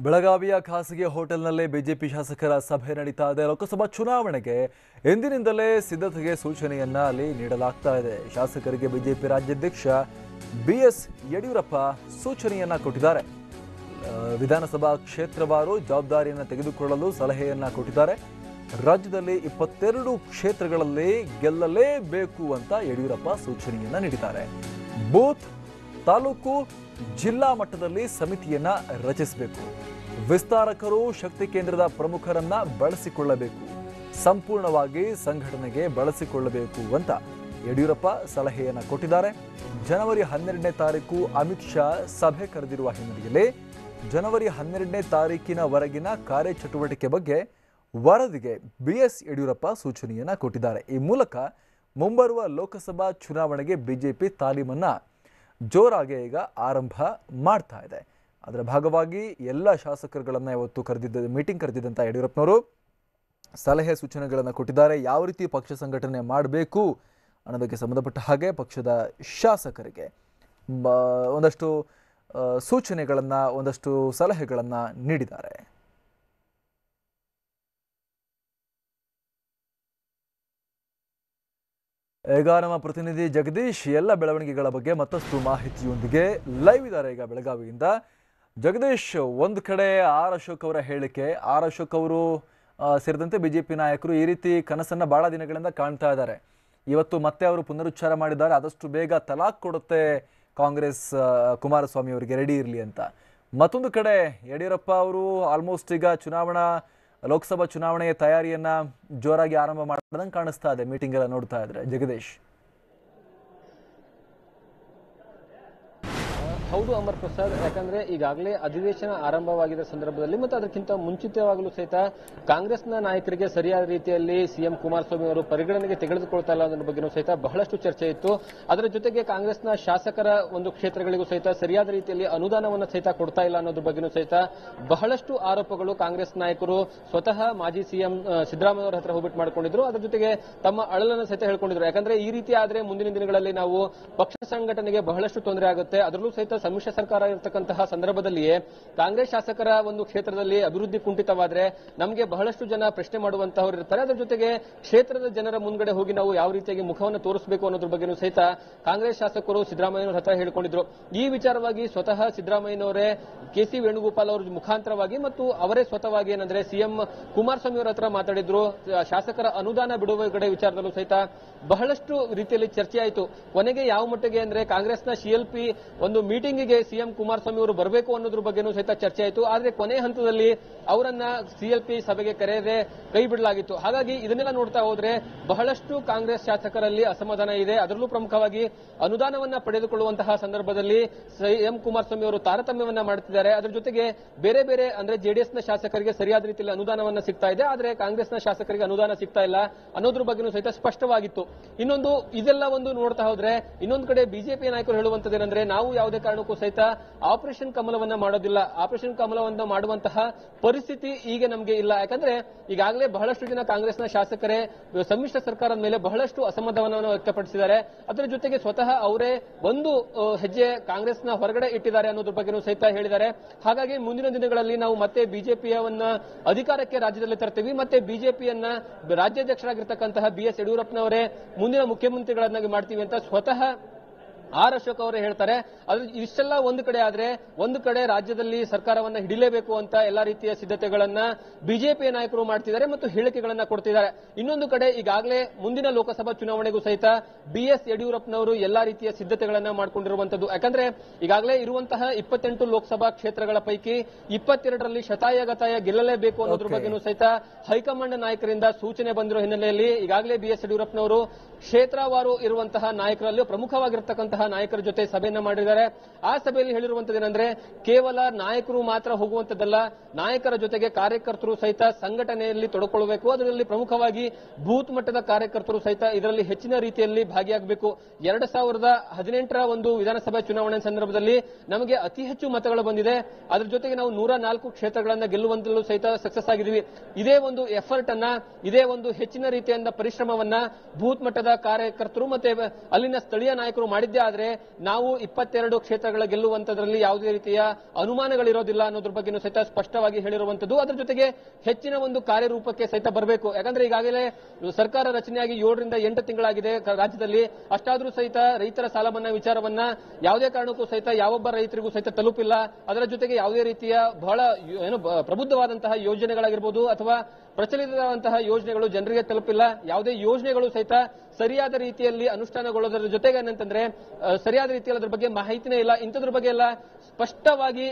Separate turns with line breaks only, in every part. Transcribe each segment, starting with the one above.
ಬೆಳಗಾವಿಯ ಖಾಸಗಿ ಹೋಟೆಲ್ನಲ್ಲೇ ಬಿಜೆಪಿ ಶಾಸಕರ ಸಭೆ ನಡೀತಾ ಇದೆ. ಲೋಕಸಭಾ ಚುನಾವಣೆಗೆ ಎಂದಿನಿಂದಲೇ ಸಿದ್ಧತೆಗೆ ಸೂಚನೆಯನ್ನ ಅಲ್ಲಿ ನೀಡಲಾಗ್ತಾ ಇದೆ. ಶಾಸಕರಿಗೆ ಬಿಜೆಪಿ ರಾಜ್ಯಾಧ್ಯಕ್ಷ ಬಿಎಸ್ ಯಡಿಯೂರಪ್ಪ ಸೂಚನೆಯನ್ನ ಕೊಟ್ಟಿದ್ದಾರೆ. ವಿಧಾನಸಭಾ ಕ್ಷೇತ್ರವಾರು ಜವಾಬ್ದಾರಿಯನ್ನು ತೆಗೆದುಕೊಳ್ಳಲು ಸಲಹೆಯನ್ನ ಕೊಟ್ಟಿದ್ದಾರೆ. ರಾಜ್ಯದಲ್ಲಿ 22 ಕ್ಷೇತ್ರಗಳಲ್ಲಿ ಗೆಲ್ಲಲೇಬೇಕು ಅಂತ ಯಡಿಯೂರಪ್ಪ ಸೂಚನೆಯನ್ನ ನೀಡಿದ್ದಾರೆ. ಬೂತ್, ತಾಲೂಕು, ಜಿಲ್ಲಾ ಮಟ್ಟದಲ್ಲಿ ಸಮಿತಿಯನ್ನ ರಚಿಸಬೇಕು. ವಿಸ್ತಾರಕರು ಶಕ್ತಿ ಕೇಂದ್ರದ ಪ್ರಮುಖರನ್ನ ಬಳಸಿಕೊಳ್ಳಬೇಕು. ಸಂಪೂರ್ಣವಾಗಿ ಸಂಘಟನೆಗೆ ಬಳಸಿಕೊಳ್ಳಬೇಕು ಅಂತ ಯಡಿಯೂರಪ್ಪ ಸಲಹೆಯನ್ನ ಕೊಟ್ಟಿದ್ದಾರೆ. ಜನವರಿ 12ನೇ ತಾರೀಕು ಅಮಿತ್ ಶಾ ಸಭೆ ಕರೆದಿರುವ ಹಿನ್ನೆಲೆಯಲ್ಲಿ ಜನವರಿ 12ನೇ ತಾರೀಕಿನವರೆಗಿನ ಕಾರ್ಯಚಟುವಟಿಕೆ ಬಗ್ಗೆ ವರದಿಗೆ ಬಿಎಸ್ ಯಡಿಯೂರಪ್ಪ ಸೂಚನೆಯನ್ನ ಕೊಟ್ಟಿದ್ದಾರೆ. ಈ ಮೂಲಕ ಮುಂಬರುವ ಲೋಕಸಭಾ ಚುನಾವಣೆಗೆ ಬಿಜೆಪಿ ತಾಲೀಮನ್ನ ಜೋರಾಗಿ ಈಗ ಆರಂಭ ಮಾಡ್ತಾ ಇದೆ. ಅದರ ಭಾಗವಾಗಿ ಎಲ್ಲ ಶಾಸಕರುಗಳನ್ನ ಇವತ್ತು ಮೀಟಿಂಗ್ ಕರೆದಿದ್ದಂಥ ಯಡಿಯೂರಪ್ಪನವರು ಸಲಹೆ ಸೂಚನೆಗಳನ್ನು ಕೊಟ್ಟಿದ್ದಾರೆ. ಯಾವ ರೀತಿ ಪಕ್ಷ ಸಂಘಟನೆ ಮಾಡಬೇಕು ಅನ್ನೋದಕ್ಕೆ ಸಂಬಂಧಪಟ್ಟ ಹಾಗೆ ಪಕ್ಷದ ಶಾಸಕರಿಗೆ ಒಂದಷ್ಟು ಸೂಚನೆಗಳನ್ನ, ಒಂದಷ್ಟು ಸಲಹೆಗಳನ್ನ ನೀಡಿದ್ದಾರೆ. ಈಗ ನಮ್ಮ ಪ್ರತಿನಿಧಿ ಜಗದೀಶ್ ಎಲ್ಲ ಬೆಳವಣಿಗೆಗಳ ಬಗ್ಗೆ ಮತ್ತಷ್ಟು ಮಾಹಿತಿಯೊಂದಿಗೆ ಲೈವ್ ಇದ್ದಾರೆ ಈಗ ಬೆಳಗಾವಿಯಿಂದ. ಜಗದೀಶ್, ಒಂದು ಕಡೆ ಆರ್ ಅಶೋಕ್ ಅವರ ಹೇಳಿಕೆ, ಆರ್ ಅಶೋಕ್ ಅವರು ಸೇರಿದಂತೆ ಬಿಜೆಪಿ ನಾಯಕರು ಈ ರೀತಿ ಕನಸನ್ನ ಬಹಳ ದಿನಗಳಿಂದ ಕಾಣ್ತಾ ಇದ್ದಾರೆ. ಇವತ್ತು ಮತ್ತೆ ಅವರು ಪುನರುಚ್ಚಾರ ಮಾಡಿದ್ದಾರೆ, ಆದಷ್ಟು ಬೇಗ ತಲಾಕ್ ಕೊಡುತ್ತೆ ಕಾಂಗ್ರೆಸ್ ಕುಮಾರಸ್ವಾಮಿ ಅವರಿಗೆ, ರೆಡಿ ಇರಲಿ ಅಂತ. ಮತ್ತೊಂದು ಕಡೆ ಯಡಿಯೂರಪ್ಪ ಅವರು ಆಲ್ಮೋಸ್ಟ್ ಈಗ ಲೋಕಸಭಾ ಚುನಾವಣೆಯ ತಯಾರಿಯನ್ನ ಜೋರಾಗಿ ಆರಂಭ ಮಾಡಿದಂಗೆ ಕಾಣಿಸ್ತಾ ಇದೆ ಮೀಟಿಂಗ್ ಎಲ್ಲ ನೋಡ್ತಾ ಇದ್ರೆ. ಜಗದೀಶ್.
ಹೌದು ಅಮರ್ ಪ್ರಸಾದ್, ಯಾಕಂದ್ರೆ ಈಗಾಗಲೇ ಅಧಿವೇಶನ ಆರಂಭವಾಗಿದ್ದ ಸಂದರ್ಭದಲ್ಲಿ ಮತ್ತು ಅದಕ್ಕಿಂತ ಮುಂಚಿತವಾಗಲೂ ಸಹಿತ ಕಾಂಗ್ರೆಸ್ನ ನಾಯಕರಿಗೆ ಸರಿಯಾದ ರೀತಿಯಲ್ಲಿ ಸಿಎಂ ಕುಮಾರಸ್ವಾಮಿ ಅವರು ಪರಿಗಣನೆಗೆ ತೆಗೆದುಕೊಳ್ತಾ ಇಲ್ಲ ಅನ್ನೋದ್ರ ಬಗ್ಗೆನೂ ಸಹಿತ ಬಹಳಷ್ಟು ಚರ್ಚೆ ಇತ್ತು. ಅದರ ಜೊತೆಗೆ ಕಾಂಗ್ರೆಸ್ನ ಶಾಸಕರ ಒಂದು ಕ್ಷೇತ್ರಗಳಿಗೂ ಸಹಿತ ಸರಿಯಾದ ರೀತಿಯಲ್ಲಿ ಅನುದಾನವನ್ನು ಸಹಿತ ಕೊಡ್ತಾ ಇಲ್ಲ ಅನ್ನೋದ್ರ ಬಗ್ಗೆನೂ ಸಹಿತ ಬಹಳಷ್ಟು ಆರೋಪಗಳು ಕಾಂಗ್ರೆಸ್ ನಾಯಕರು ಸ್ವತಃ ಮಾಜಿ ಸಿಎಂ ಸಿದ್ದರಾಮಯ್ಯ ಅವರ ಹತ್ರ ಹೋಗ್ಬಿಟ್ಟು ಮಾಡ್ಕೊಂಡಿದ್ರು. ಅದರ ಜೊತೆಗೆ ತಮ್ಮ ಅಳಲನ್ನು ಸಹಿತ ಹೇಳ್ಕೊಂಡಿದ್ರು. ಯಾಕಂದ್ರೆ ಈ ರೀತಿ ಆದ್ರೆ ಮುಂದಿನ ದಿನಗಳಲ್ಲಿ ನಾವು ಪಕ್ಷ ಸಂಘಟನೆಗೆ ಬಹಳಷ್ಟು ತೊಂದರೆ ಆಗುತ್ತೆ. ಅದರಲ್ಲೂ ಸಹಿತ ಸಮ್ಮಿಶ್ರ ಸರ್ಕಾರ ಇರತಕ್ಕಂತಹ ಸಂದರ್ಭದಲ್ಲಿಯೇ ಕಾಂಗ್ರೆಸ್ ಶಾಸಕರ ಒಂದು ಕ್ಷೇತ್ರದಲ್ಲಿ ಅಭಿವೃದ್ಧಿ ಕುಂಠಿತವಾದ್ರೆ ನಮಗೆ ಬಹಳಷ್ಟು ಜನ ಪ್ರಶ್ನೆ ಮಾಡುವಂತಹವರು ಇರ್ತಾರೆ. ಅದರ ಜೊತೆಗೆ ಕ್ಷೇತ್ರದ ಜನರ ಮುಂದ್ಗಡೆ ಹೋಗಿ ನಾವು ಯಾವ ರೀತಿಯಾಗಿ ಮುಖವನ್ನು ತೋರಿಸಬೇಕು ಅನ್ನೋದ್ರ ಬಗ್ಗೆನೂ ಸಹಿತ ಕಾಂಗ್ರೆಸ್ ಶಾಸಕರು ಸಿದ್ದರಾಮಯ್ಯನವರ ಹತ್ರ ಹೇಳಿಕೊಂಡಿದ್ರು. ಈ ವಿಚಾರವಾಗಿ ಸ್ವತಃ ಸಿದ್ದರಾಮಯ್ಯನವರೇ ಕೆಸಿ ವೇಣುಗೋಪಾಲ್ ಅವರ ಮುಖಾಂತರವಾಗಿ ಮತ್ತು ಅವರೇ ಸ್ವತಃವಾಗಿ ಏನಂದ್ರೆ ಸಿಎಂ ಕುಮಾರಸ್ವಾಮಿ ಅವರ ಹತ್ರ ಮಾತಾಡಿದ್ರು. ಶಾಸಕರ ಅನುದಾನ ಬಿಡುಗಡೆ ವಿಚಾರದಲ್ಲೂ ಸಹಿತ ಬಹಳಷ್ಟು ರೀತಿಯಲ್ಲಿ ಚರ್ಚೆ ಆಯಿತು. ಕೊನೆಗೆ ಯಾವ ಮಟ್ಟಿಗೆ ಅಂದ್ರೆ ಕಾಂಗ್ರೆಸ್ನ ಸಿಎಲ್ಪಿ ಒಂದು ಮೀಟಿಂಗಿಗೆ ಸಿಎಂ ಕುಮಾರಸ್ವಾಮಿ ಅವರು ಬರಬೇಕು ಅನ್ನೋದ್ರ ಬಗ್ಗೆನೂ ಸಹಿತ ಚರ್ಚೆ ಆಯಿತು. ಆದ್ರೆ ಕೊನೆ ಹಂತದಲ್ಲಿ ಅವರನ್ನ ಸಿಎಲ್ಪಿ ಸಭೆಗೆ ಕರೆಯದೆ ಕೈ ಬಿಡಲಾಗಿತ್ತು. ಹಾಗಾಗಿ ಇದನ್ನೆಲ್ಲ ನೋಡ್ತಾ ಹೋದ್ರೆ ಬಹಳಷ್ಟು ಕಾಂಗ್ರೆಸ್ ಶಾಸಕರಲ್ಲಿ ಅಸಮಾಧಾನ ಇದೆ. ಅದರಲ್ಲೂ ಪ್ರಮುಖವಾಗಿ ಅನುದಾನವನ್ನ ಪಡೆದುಕೊಳ್ಳುವಂತಹ ಸಂದರ್ಭದಲ್ಲಿ ಸಿಎಂ ಕುಮಾರಸ್ವಾಮಿ ಅವರು ತಾರತಮ್ಯವನ್ನ ಮಾಡುತ್ತಿದ್ದಾರೆ. ಅದರ ಜೊತೆಗೆ ಬೇರೆ ಬೇರೆ ಅಂದ್ರೆ ಜೆಡಿಎಸ್ನ ಶಾಸಕರಿಗೆ ಸರಿಯಾದ ರೀತಿಯಲ್ಲಿ ಅನುದಾನವನ್ನ ಸಿಗ್ತಾ ಇದೆ, ಆದ್ರೆ ಕಾಂಗ್ರೆಸ್ನ ಶಾಸಕರಿಗೆ ಅನುದಾನ ಸಿಗ್ತಾ ಇಲ್ಲ ಅನ್ನೋದ್ರ ಬಗ್ಗೆನೂ ಸಹಿತ ಸ್ಪಷ್ಟವಾಗಿತ್ತು. ಇನ್ನೊಂದು ಇದೆಲ್ಲ ಒಂದು ನೋಡ್ತಾ ಹೋದ್ರೆ ಇನ್ನೊಂದು ಕಡೆ ಬಿಜೆಪಿ ನಾಯಕರು ಹೇಳುವಂತದ್ದೇನೆಂದ್ರೆ ನಾವು ಯಾವುದೇ ಕಾರಣಕ್ಕೂ ಸಹಿತ ಆಪರೇಷನ್ ಕಮಲವನ್ನ ಮಾಡೋದಿಲ್ಲ, ಆಪರೇಷನ್ ಕಮಲವನ್ನ ಮಾಡುವಂತಹ ಪರಿಸ್ಥಿತಿ ಈಗ ನಮಗೆ ಇಲ್ಲ. ಯಾಕಂದ್ರೆ ಈಗಾಗಲೇ ಬಹಳಷ್ಟು ಜನ ಕಾಂಗ್ರೆಸ್ನ ಶಾಸಕರೇ ಸಮ್ಮಿಶ್ರ ಸರ್ಕಾರದ ಮೇಲೆ ಬಹಳಷ್ಟು ಅಸಮಾಧಾನವನ್ನು ವ್ಯಕ್ತಪಡಿಸಿದ್ದಾರೆ. ಅದರ ಜೊತೆಗೆ ಸ್ವತಃ ಅವರೇ ಒಂದು ಹೆಜ್ಜೆ ಕಾಂಗ್ರೆಸ್ನ ಹೊರಗಡೆ ಇಟ್ಟಿದ್ದಾರೆ ಅನ್ನೋದ್ರ ಬಗ್ಗೆನೂ ಸಹಿತ ಹೇಳಿದ್ದಾರೆ. ಹಾಗಾಗಿ ಮುಂದಿನ ದಿನಗಳಲ್ಲಿ ನಾವು ಮತ್ತೆ ಬಿಜೆಪಿಯವನ್ನ ಅಧಿಕಾರಕ್ಕೆ ರಾಜ್ಯದಲ್ಲಿ ತರ್ತೀವಿ, ಮತ್ತೆ ಬಿಜೆಪಿಯನ್ನ ರಾಜ್ಯಾಧ್ಯಕ್ಷರಾಗಿರ್ತಕ್ಕಂತಹ ಬಿಎಸ್ ಯಡಿಯೂರಪ್ಪನವರೇ ಮುಂದಿನ ಮುಖ್ಯಮಂತ್ರಿಗಳನ್ನಾಗಿ ಮಾಡ್ತೀವಿ ಅಂತ ಸ್ವತಃ ಆರ್ ಅಶೋಕ್ ಅವರೇ ಹೇಳ್ತಾರೆ. ಅದು ಇಷ್ಟೆಲ್ಲ ಒಂದು ಕಡೆ ಆದ್ರೆ ಒಂದು ಕಡೆ ರಾಜ್ಯದಲ್ಲಿ ಸರ್ಕಾರವನ್ನ ಹಿಡಿಲೇಬೇಕು ಅಂತ ಎಲ್ಲಾ ರೀತಿಯ ಸಿದ್ಧತೆಗಳನ್ನ ಬಿಜೆಪಿ ನಾಯಕರು ಮಾಡ್ತಿದ್ದಾರೆ ಮತ್ತು ಹೇಳಿಕೆಗಳನ್ನ ಕೊಡ್ತಿದ್ದಾರೆ. ಇನ್ನೊಂದು ಕಡೆ ಈಗಾಗಲೇ ಮುಂದಿನ ಲೋಕಸಭಾ ಚುನಾವಣೆಗೂ ಸಹಿತ ಬಿಎಸ್ ಯಡಿಯೂರಪ್ಪನವರು ಎಲ್ಲಾ ರೀತಿಯ ಸಿದ್ಧತೆಗಳನ್ನ ಮಾಡಿಕೊಂಡಿರುವಂತದ್ದು. ಯಾಕಂದ್ರೆ ಈಗಾಗಲೇ ಇರುವಂತಹ 28 ಲೋಕಸಭಾ ಕ್ಷೇತ್ರಗಳ ಪೈಕಿ 22ರಲ್ಲಿ ಶತಾಯಗತಾಯ ಗೆಲ್ಲಲೇಬೇಕು ಅನ್ನೋದ್ರ ಬಗ್ಗೆನೂ ಸಹಿತ ಹೈಕಮಾಂಡ್ ನಾಯಕರಿಂದ ಸೂಚನೆ ಬಂದಿರೋ ಹಿನ್ನೆಲೆಯಲ್ಲಿ ಈಗಾಗಲೇ ಬಿಎಸ್ ಯಡಿಯೂರಪ್ಪನವರು ಕ್ಷೇತ್ರವಾರು ಇರುವಂತಹ ನಾಯಕರಲ್ಲಿ ಪ್ರಮುಖವಾಗಿರ್ತಕ್ಕಂತಹ ನಾಯಕರ ಜೊತೆ ಸಭೆಯನ್ನ ಮಾಡಿದ್ದಾರೆ. ಆ ಸಭೆಯಲ್ಲಿ ಹೇಳಿರುವಂತದ್ದೇನೆಂದ್ರೆ ಕೇವಲ ನಾಯಕರು ಮಾತ್ರ ಹೋಗುವಂತದ್ದಲ್ಲ, ನಾಯಕರ ಜೊತೆಗೆ ಕಾರ್ಯಕರ್ತರು ಸಹಿತ ಸಂಘಟನೆಯಲ್ಲಿ ತೊಡಕೊಳ್ಳಬೇಕು. ಅದರಲ್ಲಿ ಪ್ರಮುಖವಾಗಿ ಬೂತ್ ಮಟ್ಟದ ಕಾರ್ಯಕರ್ತರು ಸಹಿತ ಇದರಲ್ಲಿ ಹೆಚ್ಚಿನ ರೀತಿಯಲ್ಲಿ ಭಾಗಿಯಾಗಬೇಕು. 2018ರ ಒಂದು ವಿಧಾನಸಭಾ ಚುನಾವಣೆ ಸಂದರ್ಭದಲ್ಲಿ ನಮಗೆ ಅತಿ ಹೆಚ್ಚು ಮತಗಳು ಬಂದಿದೆ. ಅದರ ಜೊತೆಗೆ ನಾವು 104 ಕ್ಷೇತ್ರಗಳನ್ನ ಗೆಲ್ಲುವಂತಲೂ ಸಹಿತ ಸಕ್ಸಸ್ ಆಗಿದ್ವಿ. ಇದೇ ಒಂದು ಎಫರ್ಟ್ ಅನ್ನ, ಇದೇ ಒಂದು ಹೆಚ್ಚಿನ ರೀತಿಯಿಂದ ಪರಿಶ್ರಮವನ್ನ ಬೂತ್ ಮಟ್ಟದ ಕಾರ್ಯಕರ್ತರು ಮತ್ತೆ ಅಲ್ಲಿನ ಸ್ಥಳೀಯ ನಾಯಕರು ಮಾಡಿದ್ದೇ ಆದ್ರೆ ನಾವು 22 ಕ್ಷೇತ್ರಗಳ ಗೆಲ್ಲುವಂತದ್ರಲ್ಲಿ ಯಾವುದೇ ರೀತಿಯ ಅನುಮಾನಗಳಿರೋದಿಲ್ಲ ಅನ್ನೋದ್ರ ಬಗ್ಗೆನೂ ಸಹಿತ ಸ್ಪಷ್ಟವಾಗಿ ಹೇಳಿರುವಂತದ್ದು. ಅದರ ಜೊತೆಗೆ ಹೆಚ್ಚಿನ ಒಂದು ಕಾರ್ಯರೂಪಕ್ಕೆ ಸಹಿತ ಬರಬೇಕು. ಯಾಕಂದ್ರೆ ಈಗಾಗಲೇ ಸರ್ಕಾರ ರಚನೆಯಾಗಿ 7 ರಿಂದ 8 ತಿಂಗಳಾಗಿದೆ ರಾಜ್ಯದಲ್ಲಿ. ಅಷ್ಟಾದ್ರೂ ಸಹಿತ ರೈತರ ಸಾಲ ಮನ್ನಾ ವಿಚಾರವನ್ನ ಯಾವುದೇ ಕಾರಣಕ್ಕೂ ಸಹಿತ ಯಾವೊಬ್ಬ ರೈತರಿಗೂ ಸಹಿತ ತಲುಪಿಲ್ಲ. ಅದರ ಜೊತೆಗೆ ಯಾವುದೇ ರೀತಿಯ ಬಹಳ ಪ್ರಬುದ್ಧವಾದಂತಹ ಯೋಜನೆಗಳಾಗಿರ್ಬೋದು ಅಥವಾ ಪ್ರಚಲಿತವಾದಂತಹ ಯೋಜನೆಗಳು ಜನರಿಗೆ ತಲುಪಿಲ್ಲ. ಯಾವುದೇ ಯೋಜನೆಗಳು ಸಹಿತ ಸರಿಯಾದ ರೀತಿಯಲ್ಲಿ ಅನುಷ್ಠಾನಗೊಳ್ಳೋದ್ರ ಜೊತೆಗೆ ಏನಂತಂದ್ರೆ ಸರಿಯಾದ ರೀತಿಯಲ್ಲಿ ಅದ್ರ ಬಗ್ಗೆ ಮಾಹಿತಿನೇ ಇಲ್ಲ. ಇಂಥದ್ರ ಬಗ್ಗೆ ಎಲ್ಲ ಸ್ಪಷ್ಟವಾಗಿ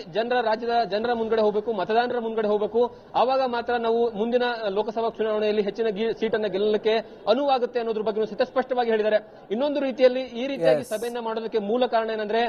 ರಾಜ್ಯದ ಜನರ ಮುಂದ್ಗಡೆ ಹೋಗಬೇಕು, ಮತದಾರರ ಮುಂದ್ಗಡೆ ಹೋಗಬೇಕು. ಆವಾಗ ಮಾತ್ರ ನಾವು ಮುಂದಿನ ಲೋಕಸಭಾ ಚುನಾವಣೆಯಲ್ಲಿ ಹೆಚ್ಚಿನ ಸೀಟನ್ನು ಗೆಲ್ಲಲಿಕ್ಕೆ ಅನುವಾಗುತ್ತೆ ಅನ್ನೋದ್ರ ಬಗ್ಗೆ ಸಹಿತ ಸ್ಪಷ್ಟವಾಗಿ ಹೇಳಿದ್ದಾರೆ. ಇನ್ನೊಂದು ರೀತಿಯಲ್ಲಿ ಈ ರೀತಿಯಾಗಿ ಸಭೆಯನ್ನ ಮಾಡೋದಕ್ಕೆ ಮೂಲ ಕಾರಣ ಏನಂದ್ರೆ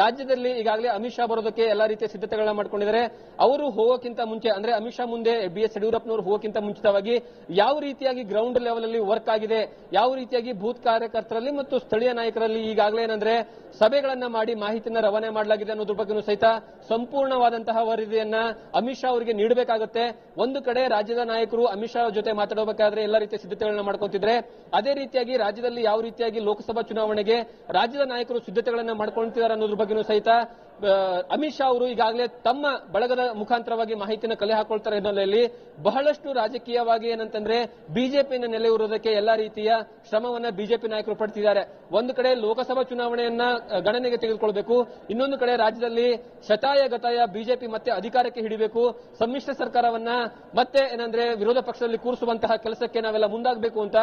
ರಾಜ್ಯದಲ್ಲಿ ಈಗಾಗಲೇ ಅಮಿತ್ ಶಾ ಬರೋದಕ್ಕೆ ಎಲ್ಲಾ ರೀತಿಯ ಸಿದ್ಧತೆಗಳನ್ನ ಮಾಡ್ಕೊಂಡಿದ್ದಾರೆ. ಅವರು ಹೋಗೋಕ್ಕಿಂತ ಮುಂಚೆ ಅಂದ್ರೆ ಅಮಿತ್ ಶಾ ಮುಂದೆ BS ಯಡಿಯೂರಪ್ಪನವರು ಹೋಗೋಕ್ಕಿಂತ ಮುಂಚಿತವಾಗಿ ಯಾವ ರೀತಿಯಾಗಿ ಗ್ರೌಂಡ್ ಲೆವೆಲ್ ಅಲ್ಲಿ ವರ್ಕ್ ಆಗಿದೆ, ಯಾವ ರೀತಿಯಾಗಿ ಬೂತ್ ಕಾರ್ಯಕರ್ತರಲ್ಲಿ ಮತ್ತು ಸ್ಥಳೀಯ ನಾಯಕರಲ್ಲಿ ಈಗಾಗಲೇ ಏನಂದ್ರೆ ಸಭೆಗಳನ್ನ ಮಾಡಿ ಮಾಹಿತಿಯನ್ನ ರವಾನೆ ಮಾಡಲಾಗಿದೆ ಅನ್ನೋದ್ರ ಬಗ್ಗೆ ಸಹಿತ ಸಂಪೂರ್ಣವಾದಂತಹ ವರದಿಯನ್ನ ಅಮಿತ್ ಶಾ ಅವರಿಗೆ ನೀಡಬೇಕಾಗುತ್ತೆ. ಒಂದು ಕಡೆ ರಾಜ್ಯದ ನಾಯಕರು ಅಮಿತ್ ಶಾ ಜೊತೆ ಮಾತಾಡಬೇಕಾದ್ರೆ ಎಲ್ಲಾ ರೀತಿಯ ಸಿದ್ಧತೆಗಳನ್ನ ಮಾಡ್ಕೊಂತಿದ್ರೆ, ಅದೇ ರೀತಿಯಾಗಿ ರಾಜ್ಯದಲ್ಲಿ ಯಾವ ರೀತಿಯಾಗಿ ಲೋಕಸಭಾ ಚುನಾವಣೆಗೆ ರಾಜ್ಯದ ನಾಯಕರು ಸಿದ್ಧತೆಗಳನ್ನ ಮಾಡ್ಕೊಳ್ತಿದ್ದಾರೆ ಅನ್ನೋದ್ರ ಬಗ್ಗೆನೂ ಸಹಿತ ಅಮಿತ್ ಶಾ ಅವರು ಈಗಾಗಲೇ ತಮ್ಮ ಬಳಗದ ಮುಖಾಂತರವಾಗಿ ಮಾಹಿತಿಯನ್ನು ಕಲೆ ಹಾಕೊಳ್ತಾರೆ ಹಿನ್ನೆಲೆಯಲ್ಲಿ ಬಹಳಷ್ಟು ರಾಜಕೀಯವಾಗಿ ಏನಂತಂದ್ರೆ ಬಿಜೆಪಿಯನ್ನು ನೆಲೆಯೂರೋದಕ್ಕೆ ಎಲ್ಲಾ ರೀತಿಯ ಶ್ರಮವನ್ನ ಬಿಜೆಪಿ ನಾಯಕರು ಪಡ್ತಿದ್ದಾರೆ. ಒಂದು ಕಡೆ ಲೋಕಸಭಾ ಚುನಾವಣೆಯನ್ನ ಗಣನೆಗೆ ತೆಗೆದುಕೊಳ್ಬೇಕು, ಇನ್ನೊಂದು ಕಡೆ ರಾಜ್ಯದಲ್ಲಿ ಶತಾಯ ಗತಾಯ ಬಿಜೆಪಿ ಮತ್ತೆ ಅಧಿಕಾರಕ್ಕೆ ಹಿಡಿಬೇಕು, ಸಮ್ಮಿಶ್ರ ಸರ್ಕಾರವನ್ನ ಮತ್ತೆ ಏನಂದ್ರೆ ವಿರೋಧ ಪಕ್ಷದಲ್ಲಿ ಕೂರಿಸುವಂತಹ ಕೆಲಸಕ್ಕೆ ನಾವೆಲ್ಲ ಮುಂದಾಗಬೇಕು ಅಂತ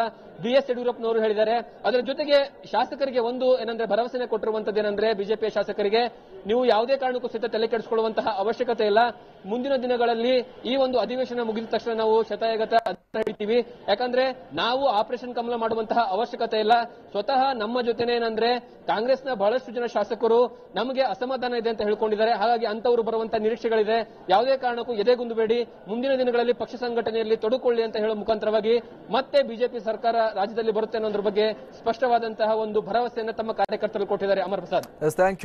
BS ಯಡಿಯೂರಪ್ಪನವರು ಹೇಳಿದ್ದಾರೆ. ಅದರ ಜೊತೆಗೆ ಶಾಸಕರಿಗೆ ಒಂದು ಏನಂದ್ರೆ ಭರವಸೆ ಕೊಟ್ಟಿರುವಂತದ್ದು ಏನಂದ್ರೆ ಬಿಜೆಪಿಯ ಶಾಸಕರಿಗೆ ನೀವು ಯಾವುದೇ ಕಾರಣಕ್ಕೂ ಸಹಿತ ತಲೆ ಕೆಡಿಸಿಕೊಳ್ಳುವಂತಹ ಅವಶ್ಯಕತೆ ಇಲ್ಲ. ಮುಂದಿನ ದಿನಗಳಲ್ಲಿ ಈ ಒಂದು ಅಧಿವೇಶನ ಮುಗಿದ ತಕ್ಷಣ ನಾವು ಶತಾಯಗತ ಹಿಡಿತೀವಿ. ಯಾಕಂದ್ರೆ ನಾವು ಆಪರೇಷನ್ ಕಮಲ ಮಾಡುವಂತಹ ಅವಶ್ಯಕತೆ ಇಲ್ಲ. ಸ್ವತಃ ನಮ್ಮ ಜೊತೆನೆ ಏನಂದ್ರೆ ಕಾಂಗ್ರೆಸ್ನ ಬಹಳಷ್ಟು ಜನ ಶಾಸಕರು ನಮಗೆ ಅಸಮಾಧಾನ ಇದೆ ಅಂತ ಹೇಳ್ಕೊಂಡಿದ್ದಾರೆ. ಹಾಗಾಗಿ ಅಂತವರು ಬರುವಂತಹ ನಿರೀಕ್ಷೆಗಳಿದೆ. ಯಾವುದೇ ಕಾರಣಕ್ಕೂ ಎದೆಗುಂದಬೇಡಿ, ಮುಂದಿನ ದಿನಗಳಲ್ಲಿ ಪಕ್ಷ ಸಂಘಟನೆಯಲ್ಲಿ ತೊಡಕೊಳ್ಳಿ ಅಂತ ಹೇಳುವ ಮುಖಾಂತರವಾಗಿ ಮತ್ತೆ ಬಿಜೆಪಿ ಸರ್ಕಾರ ರಾಜ್ಯದಲ್ಲಿ ಬರುತ್ತೆ ಅನ್ನೋದ್ರ ಬಗ್ಗೆ ಸ್ಪಷ್ಟವಾದಂತಹ ಒಂದು ಭರವಸೆಯನ್ನು ತಮ್ಮ ಕಾರ್ಯಕರ್ತರು ಕೊಟ್ಟಿದ್ದಾರೆ. ಅಮರ್ ಪ್ರಸಾದ್.